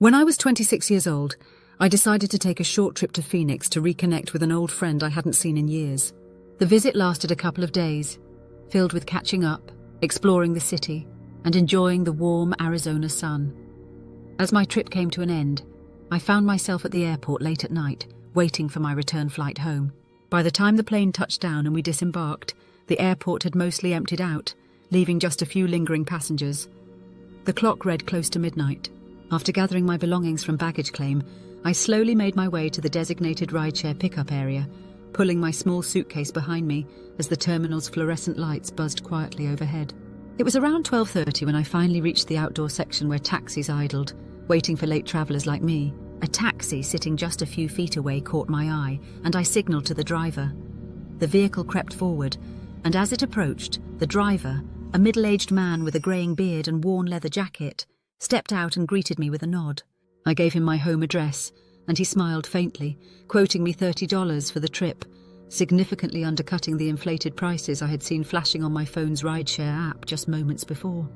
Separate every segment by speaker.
Speaker 1: When I was 26 years old, I decided to take a short trip to Phoenix to reconnect with an old friend I hadn't seen in years. The visit lasted a couple of days, filled with catching up, exploring the city, and enjoying the warm Arizona sun. As my trip came to an end, I found myself at the airport late at night, waiting for my return flight home. By the time the plane touched down and we disembarked, the airport had mostly emptied out, leaving just a few lingering passengers. The clock read close to midnight. After gathering my belongings from baggage claim, I slowly made my way to the designated rideshare pickup area, pulling my small suitcase behind me as the terminal's fluorescent lights buzzed quietly overhead. It was around 12:30 when I finally reached the outdoor section where taxis idled, waiting for late travellers like me. A taxi sitting just a few feet away caught my eye, and I signalled to the driver. The vehicle crept forward, and as it approached, the driver, a middle-aged man with a greying beard and worn leather jacket, stepped out and greeted me with a nod. I gave him my home address, and he smiled faintly, quoting me $30 for the trip, significantly undercutting the inflated prices I had seen flashing on my phone's rideshare app just moments before.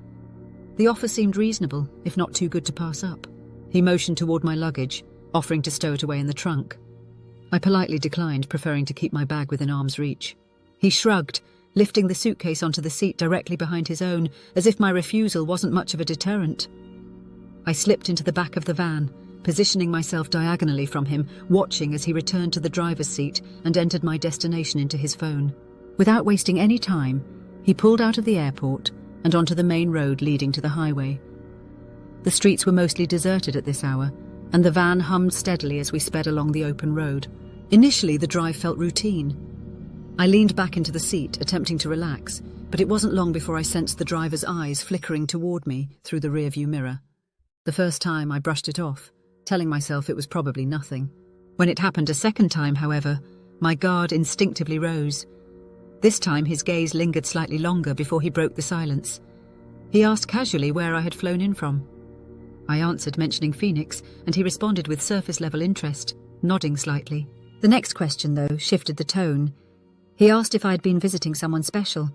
Speaker 1: The offer seemed reasonable, if not too good to pass up. He motioned toward my luggage, offering to stow it away in the trunk. I politely declined, preferring to keep my bag within arm's reach. He shrugged, lifting the suitcase onto the seat directly behind his own, as if my refusal wasn't much of a deterrent. I slipped into the back of the van, positioning myself diagonally from him, watching as he returned to the driver's seat and entered my destination into his phone. Without wasting any time, he pulled out of the airport and onto the main road leading to the highway. The streets were mostly deserted at this hour, and the van hummed steadily as we sped along the open road. Initially, the drive felt routine. I leaned back into the seat, attempting to relax, but it wasn't long before I sensed the driver's eyes flickering toward me through the rearview mirror. The first time, I brushed it off, telling myself it was probably nothing. When it happened a second time, however, my guard instinctively rose. This time, his gaze lingered slightly longer before he broke the silence. He asked casually where I had flown in from. I answered, mentioning Phoenix, and he responded with surface-level interest, nodding slightly. The next question, though, shifted the tone. He asked if I had been visiting someone special.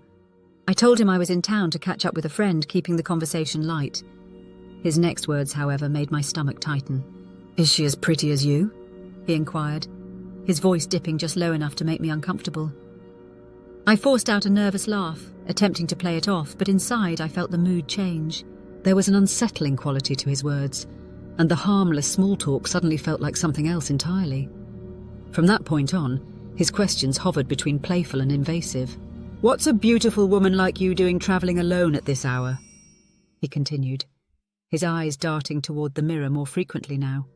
Speaker 1: I told him I was in town to catch up with a friend, keeping the conversation light. His next words, however, made my stomach tighten. "Is she as pretty as you?" he inquired, his voice dipping just low enough to make me uncomfortable. I forced out a nervous laugh, attempting to play it off, but inside I felt the mood change. There was an unsettling quality to his words, and the harmless small talk suddenly felt like something else entirely. From that point on, his questions hovered between playful and invasive. "What's a beautiful woman like you doing travelling alone at this hour?" he continued, his eyes darting toward the mirror more frequently now.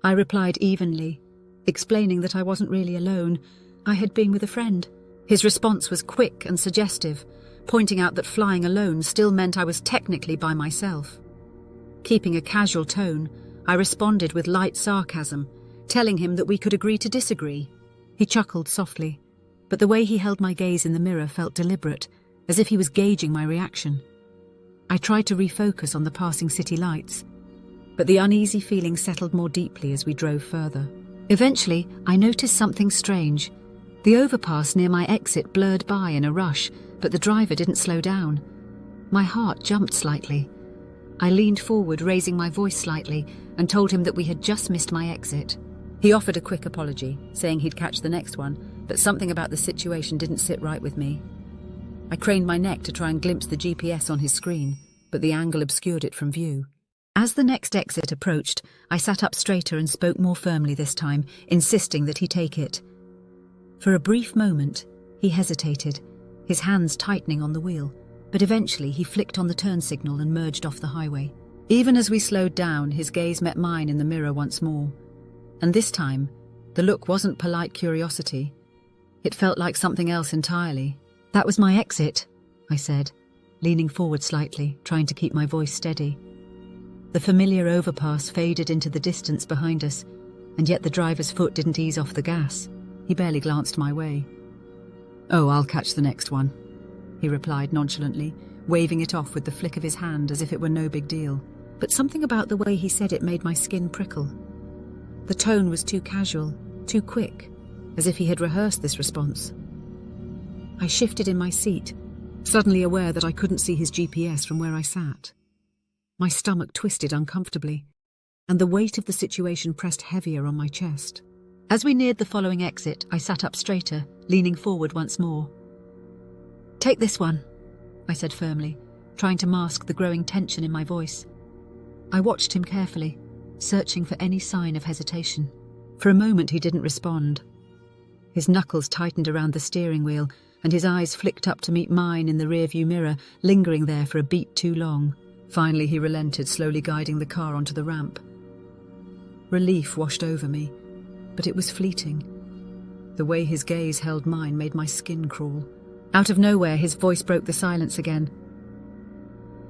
Speaker 1: I replied evenly, explaining that I wasn't really alone. I had been with a friend. His response was quick and suggestive, pointing out that flying alone still meant I was technically by myself. Keeping a casual tone, I responded with light sarcasm, telling him that we could agree to disagree. He chuckled softly, but the way he held my gaze in the mirror felt deliberate, as if he was gauging my reaction. I tried to refocus on the passing city lights, but the uneasy feeling settled more deeply as we drove further. Eventually, I noticed something strange. The overpass near my exit blurred by in a rush, but the driver didn't slow down. My heart jumped slightly. I leaned forward, raising my voice slightly, and told him that we had just missed my exit. He offered a quick apology, saying he'd catch the next one, but something about the situation didn't sit right with me. I craned my neck to try and glimpse the GPS on his screen, but the angle obscured it from view. As the next exit approached, I sat up straighter and spoke more firmly this time, insisting that he take it. For a brief moment, he hesitated, his hands tightening on the wheel, but eventually he flicked on the turn signal and merged off the highway. Even as we slowed down, his gaze met mine in the mirror once more. And this time, the look wasn't polite curiosity. It felt like something else entirely. "That was my exit," I said, leaning forward slightly, trying to keep my voice steady. The familiar overpass faded into the distance behind us, and yet the driver's foot didn't ease off the gas. He barely glanced my way. "Oh, I'll catch the next one," he replied nonchalantly, waving it off with the flick of his hand as if it were no big deal. But something about the way he said it made my skin prickle. The tone was too casual, too quick, as if he had rehearsed this response. I shifted in my seat, suddenly aware that I couldn't see his GPS from where I sat. My stomach twisted uncomfortably, and the weight of the situation pressed heavier on my chest. As we neared the following exit, I sat up straighter, leaning forward once more. "Take this one," I said firmly, trying to mask the growing tension in my voice. I watched him carefully, searching for any sign of hesitation. For a moment he didn't respond. His knuckles tightened around the steering wheel, and his eyes flicked up to meet mine in the rearview mirror, lingering there for a beat too long. Finally he relented, slowly guiding the car onto the ramp. Relief washed over me, but it was fleeting. The way his gaze held mine made my skin crawl. Out of nowhere, his voice broke the silence again.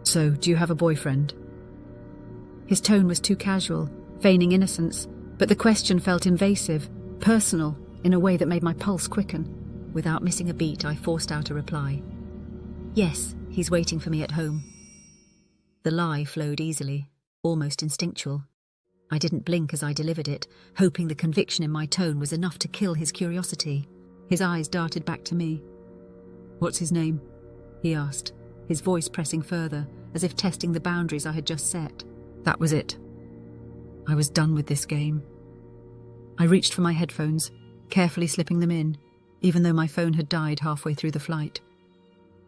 Speaker 1: "So, do you have a boyfriend?" His tone was too casual, feigning innocence, but the question felt invasive, personal, in a way that made my pulse quicken. Without missing a beat, I forced out a reply. "Yes, he's waiting for me at home." The lie flowed easily, almost instinctual. I didn't blink as I delivered it, hoping the conviction in my tone was enough to kill his curiosity. His eyes darted back to me. "What's his name?" he asked, his voice pressing further, as if testing the boundaries I had just set. That was it. I was done with this game. I reached for my headphones, carefully slipping them in, even though my phone had died halfway through the flight.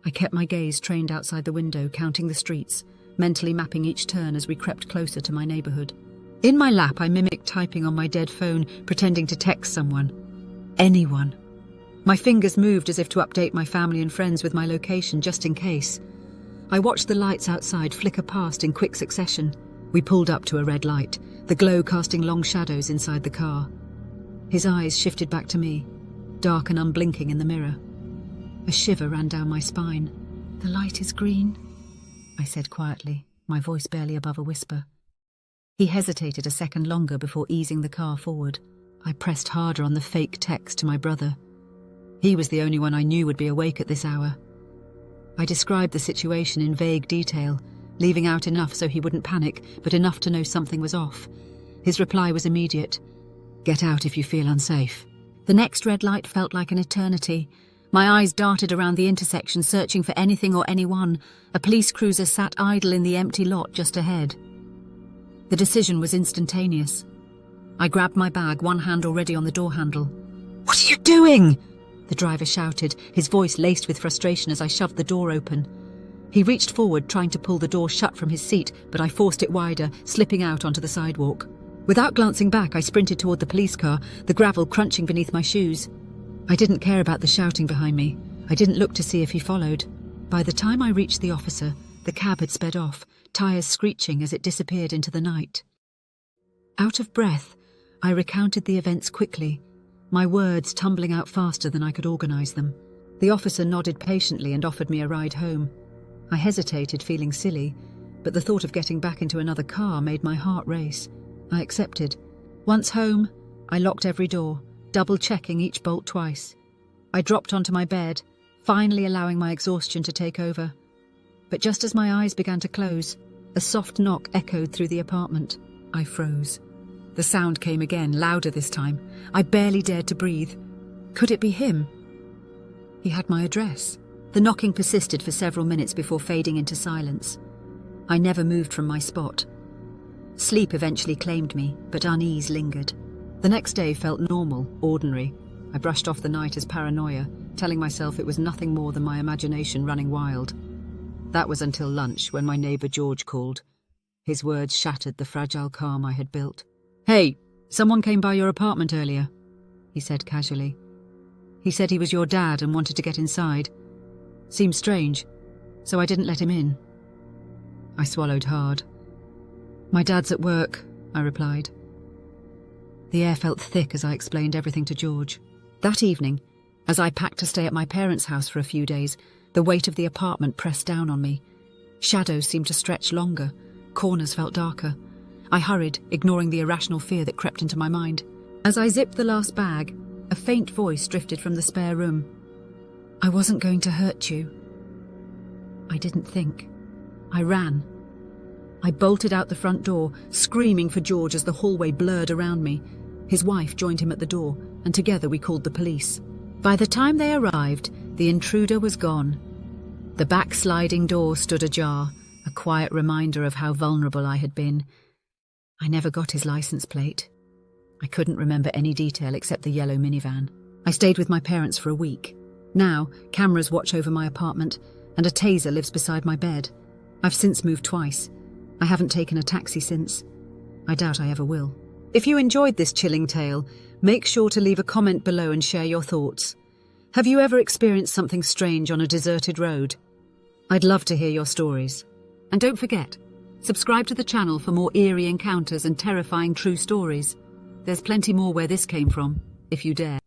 Speaker 1: I kept my gaze trained outside the window, counting the streets, mentally mapping each turn as we crept closer to my neighborhood. In my lap, I mimicked typing on my dead phone, pretending to text someone. Anyone. My fingers moved as if to update my family and friends with my location, just in case. I watched the lights outside flicker past in quick succession. We pulled up to a red light, the glow casting long shadows inside the car. His eyes shifted back to me, dark and unblinking in the mirror. A shiver ran down my spine. "The light is green," I said quietly, my voice barely above a whisper. He hesitated a second longer before easing the car forward. I pressed harder on the fake text to my brother. He was the only one I knew would be awake at this hour. I described the situation in vague detail, leaving out enough so he wouldn't panic, but enough to know something was off. His reply was immediate. "Get out if you feel unsafe." The next red light felt like an eternity. My eyes darted around the intersection, searching for anything or anyone. A police cruiser sat idle in the empty lot just ahead. The decision was instantaneous. I grabbed my bag, one hand already on the door handle. "What are you doing?" the driver shouted, his voice laced with frustration as I shoved the door open. He reached forward, trying to pull the door shut from his seat, but I forced it wider, slipping out onto the sidewalk. Without glancing back, I sprinted toward the police car, the gravel crunching beneath my shoes. I didn't care about the shouting behind me. I didn't look to see if he followed. By the time I reached the officer, the cab had sped off, tires screeching as it disappeared into the night. Out of breath, I recounted the events quickly, my words tumbling out faster than I could organize them. The officer nodded patiently and offered me a ride home. I hesitated, feeling silly, but the thought of getting back into another car made my heart race. I accepted. Once home, I locked every door, double-checking each bolt twice. I dropped onto my bed, finally allowing my exhaustion to take over. But just as my eyes began to close, a soft knock echoed through the apartment. I froze. The sound came again, louder this time. I barely dared to breathe. Could it be him? He had my address. The knocking persisted for several minutes before fading into silence. I never moved from my spot. Sleep eventually claimed me, but unease lingered. The next day felt normal, ordinary. I brushed off the night as paranoia, telling myself it was nothing more than my imagination running wild. That was until lunch, when my neighbour George called. His words shattered the fragile calm I had built. "Hey, someone came by your apartment earlier," he said casually. "He said he was your dad and wanted to get inside. Seemed strange, so I didn't let him in." I swallowed hard. "My dad's at work," I replied. The air felt thick as I explained everything to George. That evening, as I packed to stay at my parents' house for a few days, the weight of the apartment pressed down on me. Shadows seemed to stretch longer, corners felt darker. I hurried, ignoring the irrational fear that crept into my mind. As I zipped the last bag, a faint voice drifted from the spare room. "I wasn't going to hurt you." I didn't think. I ran. I bolted out the front door, screaming for George as the hallway blurred around me. His wife joined him at the door, and together we called the police. By the time they arrived, the intruder was gone. The backsliding door stood ajar, a quiet reminder of how vulnerable I had been. I never got his license plate. I couldn't remember any detail except the yellow minivan. I stayed with my parents for a week. Now, cameras watch over my apartment, and a taser lives beside my bed. I've since moved twice. I haven't taken a taxi since. I doubt I ever will. If you enjoyed this chilling tale, make sure to leave a comment below and share your thoughts. Have you ever experienced something strange on a deserted road? I'd love to hear your stories. And don't forget, subscribe to the channel for more eerie encounters and terrifying true stories. There's plenty more where this came from, if you dare.